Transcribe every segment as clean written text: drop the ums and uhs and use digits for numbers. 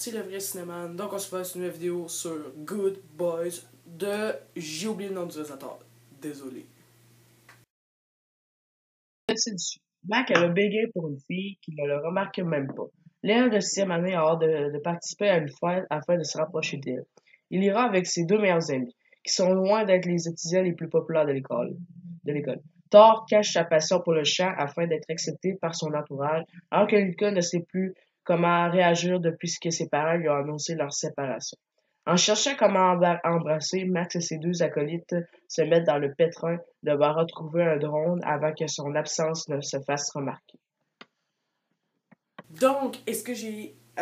c'est le vrai cinéma. Donc on se fait une nouvelle vidéo sur Good Boys de... J'ai oublié le nom du réalisateur. Désolé. C'est dessus. Mac elle a bégayé pour une fille qui ne le remarque même pas. Léa de 6e année a hâte de participer à une fête afin de se rapprocher d'elle. Il ira avec ses deux meilleurs amis, qui sont loin d'être les étudiants les plus populaires de l'école. Thor cache sa passion pour le chant afin d'être accepté par son entourage, alors que Lucas ne sait plus comment réagir depuis que ses parents lui ont annoncé leur séparation. En cherchant comment embrasser, Max et ses deux acolytes se mettent dans le pétrin, devant retrouver un drone avant que son absence ne se fasse remarquer. Donc, est-ce que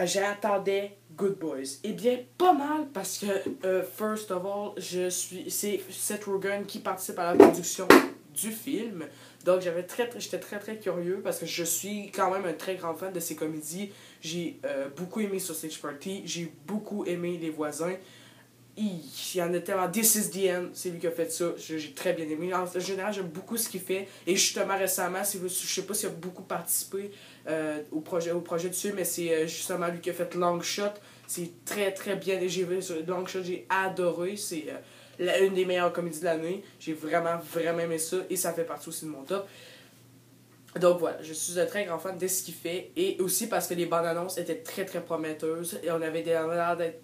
j'attendais Good Boys? Eh bien, pas mal, parce que, first of all, c'est Seth Rogen qui participe à la production du film. Donc, j'étais très curieux, parce que je suis quand même un très grand fan de ces comédies. J'ai beaucoup aimé Sausage Party, j'ai beaucoup aimé Les Voisins. Il y en a tellement. This is the End, c'est lui qui a fait ça. J'ai très bien aimé. En général, j'aime beaucoup ce qu'il fait. Et justement, récemment, je sais pas s'il a beaucoup participé au projet du film, mais c'est justement lui qui a fait Long Shot. C'est très bien. J'ai vu Long Shot, j'ai adoré. C'est une des meilleures comédies de l'année. J'ai vraiment aimé ça. Et ça fait partie aussi de mon top. Donc voilà, je suis un très grand fan de ce qu'il fait. Et aussi parce que les bandes annonces étaient très prometteuses. Et on avait l'air d'être.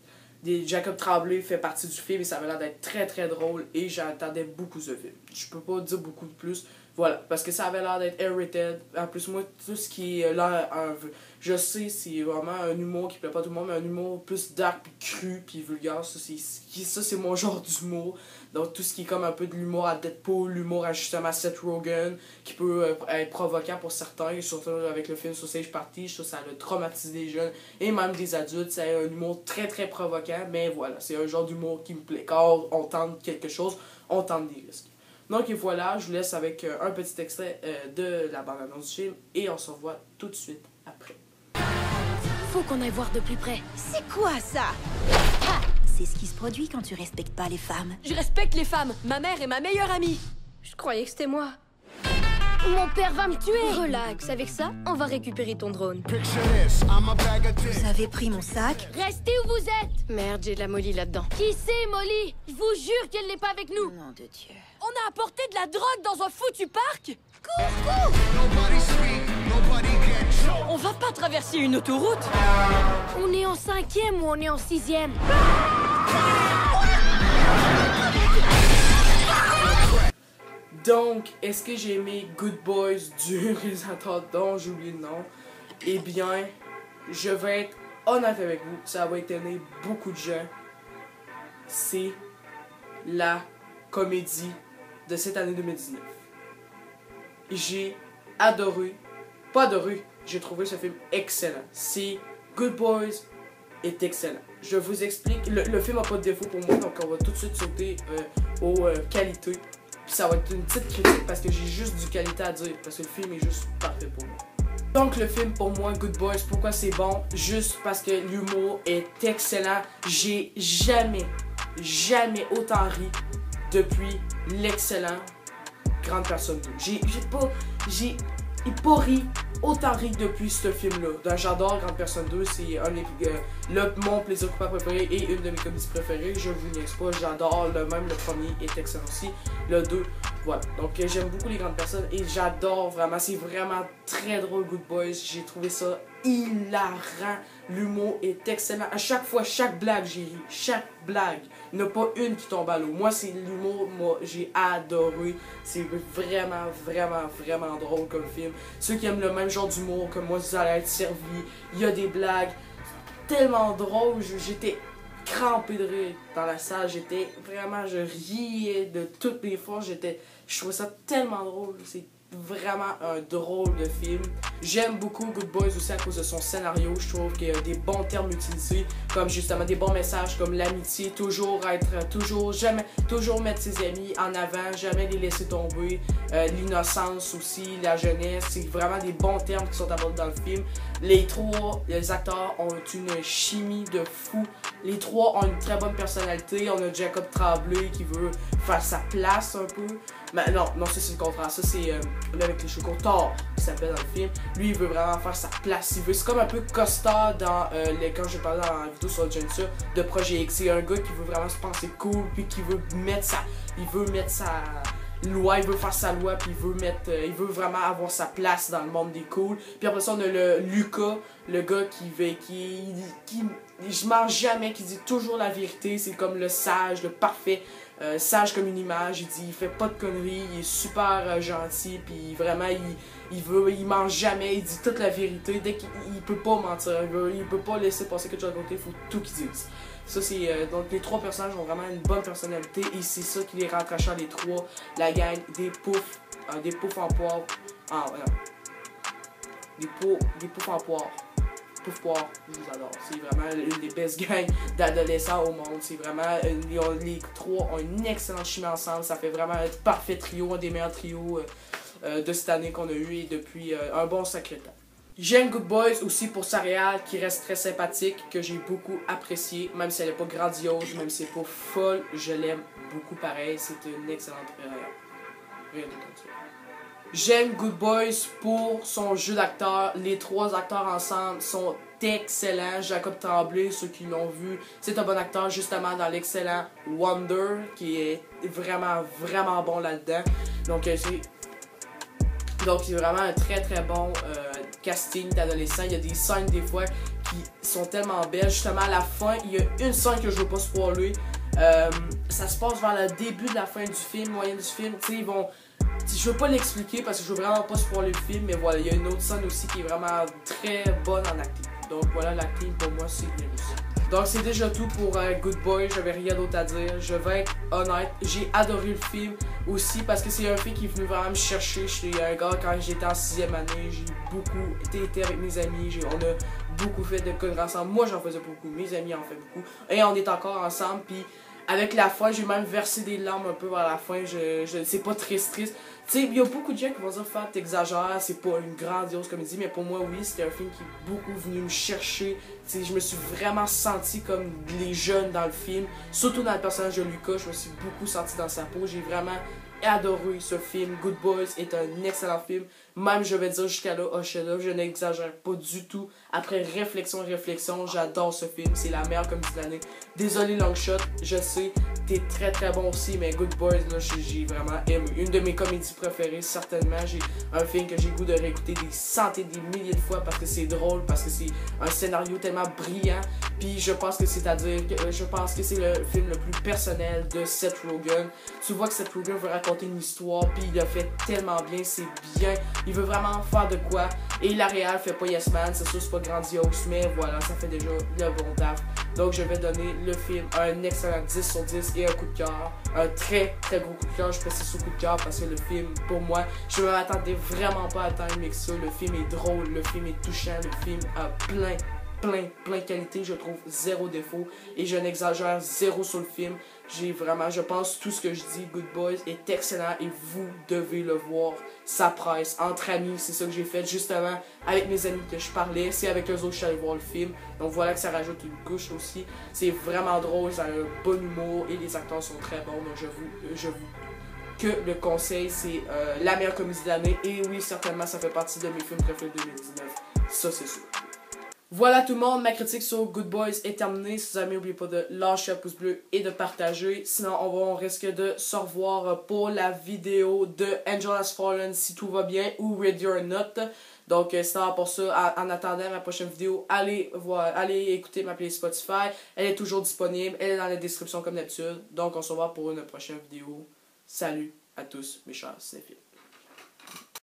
Jacob Tremblay fait partie du film et ça avait l'air d'être très drôle et j'attendais beaucoup ce film. Je peux pas dire beaucoup de plus. Voilà, parce que ça avait l'air d'être R-rated. En plus, moi, tout ce qui est là, je sais, c'est vraiment un humour qui plaît pas tout le monde, mais un humour plus dark, puis cru, puis vulgaire. Ça, c'est mon genre d'humour. Donc, tout ce qui est comme un peu de l'humour à Deadpool, l'humour à justement Seth Rogen, qui peut être provoquant pour certains, et surtout avec le film Sausage Party, ça a traumatisé des jeunes et même des adultes. C'est un humour très provoquant, mais voilà, c'est un genre d'humour qui me plaît. Quand on tente quelque chose, on tente des risques. Donc et voilà, je vous laisse avec un petit extrait de la bande-annonce du film et on se revoit tout de suite après. Faut qu'on aille voir de plus près. C'est quoi ça? Ah, c'est ce qui se produit quand tu respectes pas les femmes. Je respecte les femmes. Ma mère est ma meilleure amie. Je croyais que c'était moi. Mon père va me tuer. Relax, avec ça, on va récupérer ton drone. Vous avez pris mon sac? Restez où vous êtes. Merde, j'ai de la Molly là-dedans. Qui c'est, Molly? Je vous jure qu'elle n'est pas avec nous. Nom de Dieu. On a apporté de la drogue dans un foutu parc. Cours. On va pas traverser une autoroute. On est en 5e ou on est en 6e? Donc, est-ce que j'ai aimé Good Boys du réalisateur dont j'ai oublié le nom? Eh bien, je vais être honnête avec vous, ça va étonner beaucoup de gens. C'est la comédie de cette année 2019. J'ai adoré, j'ai trouvé ce film excellent. C'est Good Boys est excellent. Je vous explique, le film n'a pas de défaut pour moi, donc on va tout de suite sauter aux qualités. Puis ça va être une petite critique parce que j'ai juste du qualité à dire, parce que le film est juste parfait pour moi. Donc le film pour moi, Good Boys, pourquoi c'est bon? Juste parce que l'humour est excellent. J'ai jamais autant ri depuis l'excellent Grande Personne 2. J'ai pas ri autant ri depuis ce film-là. J'adore Grande Personne 2, c'est mon plaisir coupable préféré et une de mes comédies préférées. Je vous niaise pas, j'adore le premier est excellent aussi. Le 2, voilà. Donc j'aime beaucoup les grandes personnes et j'adore vraiment, c'est vraiment très drôle Good Boys. J'ai trouvé ça hilarant. L'humour est excellent. À chaque fois, chaque blague, j'ai ri. Chaque blague. Il n'y en a pas une qui tombe à l'eau. Moi, c'est l'humour, j'ai adoré. C'est vraiment drôle comme film. Ceux qui aiment le même genre d'humour que moi, vous allez être servis. Il y a des blagues tellement drôles. J'étais crampé de rire dans la salle. Je riais de toutes les fois. Je trouvais ça tellement drôle. C'est vraiment un drôle de film. J'aime beaucoup Good Boys aussi à cause de son scénario. Je trouve qu'il y a des bons termes utilisés, comme justement des bons messages comme l'amitié, toujours mettre ses amis en avant, jamais les laisser tomber, l'innocence aussi, la jeunesse. C'est vraiment des bons termes qui sont abordés dans le film. Les acteurs ont une chimie de fou. Les trois ont une très bonne personnalité. On a Jacob Tremblay qui veut faire sa place un peu. Mais non, ça c'est le contraire. Ça c'est avec les cheveux courts, Thor qui s'appelle dans le film. Lui, il veut vraiment faire sa place. C'est comme un peu Costa dans quand je parlais dans la vidéo sur Gentia de Projet X. C'est un gars qui veut vraiment se penser cool, puis qui veut mettre sa loi, il veut faire sa loi, puis il veut vraiment avoir sa place dans le monde des cools. Puis après ça, on a le Lucas, le gars qui je mange jamais, qui dit toujours la vérité. C'est comme le sage, le parfait, sage comme une image. Il fait pas de conneries, il est super gentil, puis vraiment il mange jamais, il dit toute la vérité. Dès qu'il peut pas mentir, il peut pas laisser passer quelque chose à côté, il faut tout qu'il dise. Ça, c'est donc les trois personnages ont vraiment une bonne personnalité et c'est ça qui les rend attachants, les trois. La gang des poufs en poire. Ah, voilà. Des poufs en poire. Pouf poire, je vous adore. C'est vraiment une des best gangs d'adolescents au monde. C'est vraiment, les trois ont une excellente chimie ensemble. Ça fait vraiment un parfait trio, un des meilleurs trios de cette année qu'on a eu et depuis un bon sacré temps. J'aime Good Boys aussi pour sa réal qui reste très sympathique, que j'ai beaucoup apprécié, même si elle n'est pas grandiose, même si elle n'est pas folle, je l'aime beaucoup pareil, c'est une excellente réal. Rien de comme ça. J'aime Good Boys pour son jeu d'acteur, les trois acteurs ensemble sont excellents. Jacob Tremblay, ceux qui l'ont vu, c'est un bon acteur justement dans l'excellent Wonder, qui est vraiment, vraiment bon là-dedans. Donc c'est vraiment un très très bon casting d'adolescents. Il y a des scènes des fois qui sont tellement belles. Justement à la fin, il y a une scène que je veux pas spoiler. Ça se passe vers le début de la fin du film, moyen du film. Tu sais, je veux pas l'expliquer parce que je veux vraiment pas spoiler le film, mais voilà, il y a une autre scène aussi qui est vraiment très bonne en acting. Donc voilà, l'acting pour moi c'est bien aussi. Donc c'est déjà tout pour Good Boy, j'avais rien d'autre à dire, je vais être honnête, j'ai adoré le film aussi parce que c'est un film qui est venu vraiment me chercher. Je suis un gars quand j'étais en 6e année, j'ai beaucoup été avec mes amis, on a beaucoup fait de conneries ensemble, moi j'en faisais beaucoup, mes amis en faisaient beaucoup, et on est encore ensemble, puis avec la fin, j'ai même versé des larmes un peu vers la fin, c'est pas triste. Tu sais, il y a beaucoup de gens qui vont dire « t'exagères, c'est pas une grandiose comédie », mais pour moi, oui, c'était un film qui est beaucoup venu me chercher. Tu sais, je me suis vraiment senti comme les jeunes dans le film, surtout dans le personnage de Lucas, je me suis beaucoup senti dans sa peau, j'ai vraiment adoré ce film. Good Boys est un excellent film, même je vais dire jusqu'à là, oh chef-d'œuvre, je n'exagère pas du tout. Après réflexion, j'adore ce film, c'est la meilleure comédie de l'année. Désolé Longshot, je sais, t'es très très bon aussi, mais Good Boys, là, j'ai vraiment aimé. Une de mes comédies préférées, certainement. J'ai un film que j'ai le goût de réécouter des centaines, des milliers de fois parce que c'est drôle, parce que c'est un scénario tellement brillant. Puis je pense que c'est le film le plus personnel de Seth Rogen. Tu vois que Seth Rogen veut raconter une histoire, puis il le fait tellement bien, c'est bien. Il veut vraiment faire de quoi. Et la réal fait pas Yes Man, c'est sûr c'est pas grandiose, mais voilà, ça fait déjà le bon taf. Donc je vais donner le film un excellent 10 sur 10 et un coup de cœur. Un très très gros coup de cœur, je précise ce coup de cœur parce que le film, pour moi, je ne m'attendais vraiment pas à tant aimer que ça. Le film est drôle, le film est touchant, le film a plein de qualité, je trouve zéro défaut et je n'exagère zéro sur le film. Je pense tout ce que je dis, Good Boys est excellent et vous devez le voir. Ça presse, entre amis, c'est ça que j'ai fait justement avec mes amis que je parlais, c'est avec eux autres que je suis allé voir le film. Donc voilà que ça rajoute une couche aussi. C'est vraiment drôle, ça a un bon humour et les acteurs sont très bons. Donc je vous que le conseil, c'est la meilleure comédie de l'année et oui, certainement ça fait partie de mes films préférés de 2019. Ça c'est sûr. Voilà tout le monde, ma critique sur Good Boys est terminée. Si vous avez n'oubliez pas de lâcher un pouce bleu et de partager. Sinon, on risque de se revoir pour la vidéo de Angel Has Fallen si tout va bien ou Ready or Not. Donc, sinon, pour ça, en attendant ma prochaine vidéo, allez écouter ma playlist Spotify. Elle est toujours disponible, elle est dans la description comme d'habitude. Donc, on se revoit pour une prochaine vidéo. Salut à tous mes chers cinéphiles.